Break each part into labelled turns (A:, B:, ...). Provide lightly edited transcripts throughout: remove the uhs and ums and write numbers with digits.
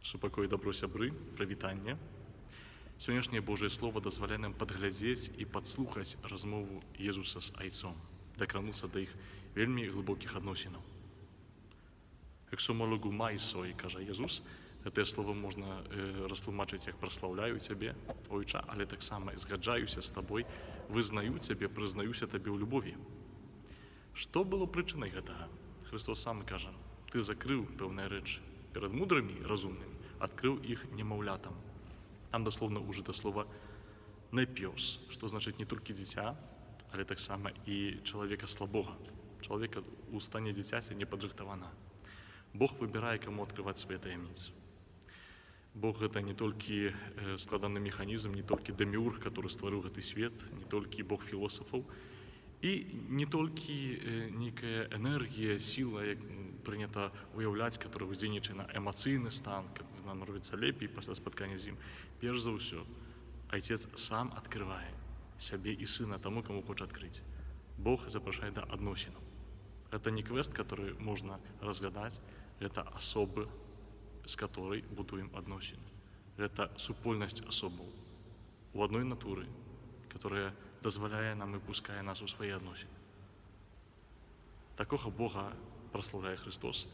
A: Супакой дабро сябры, прывітанне. Сённяшняе Божае Слово дазваляе нам падглядзець і падслухаць размову Езуса з Айцом, дакрануцца да іх вельмі глыбокіх адносінаў. Эксомологу майсой, кажа Езус, гэтае слово можна растлумачыць як праслаўляю цябе, Ойча, але таксама згаджаюся з табой, вызнаю цябе, прызнаюся табе ў любові. Што было прычынай гэтага? Христос сам кажа, ты закрыў пэўныя рэчы перад мудрымі і разумнымі, адкрыў іх немаўлятам. Там даслоўна ужыта слова «непёс», што значыць не толькі дзіця, але таксама і чалавека слабога. Чалавека ў стане дзіцяці не падрыхтавана. Бог выбірае, каму адкрываць свае таямніцы. Бог гэта не толькі складаны механізм, не толькі деміург, который стварыў гэты свет, не толькі Бог філосафаў, і не толькі нейкая энергія, сіла, як прынята уяўляць, которая ўздзейнічае на эмацыйны стан, каб нам робіцца лепей пасля спаткання з ім. Перш за ўсё, Айцец сам адкрывае сябе і сына таму, каму хоча адкрыць. Бог запрашае да адносінаў. Гэта не квест, который можна разгадаць, гэта асобы, з которой будуем адносіны. Гэта супольнасць асобаў у адной натуры, которая дазваляе нам і пускае нас у свае адносіны. Такога Бога праслаўляе Христос,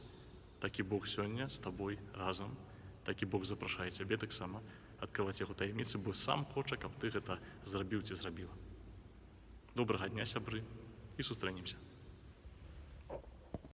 A: такі Бог сёння з табой разам, такі Бог запрашае цябе таксама адкрываць яго таямніцы, бо сам хоча, каб ты гэта зрабіў ці зрабіла. Добрага дня, сябры, і сустрэнемся.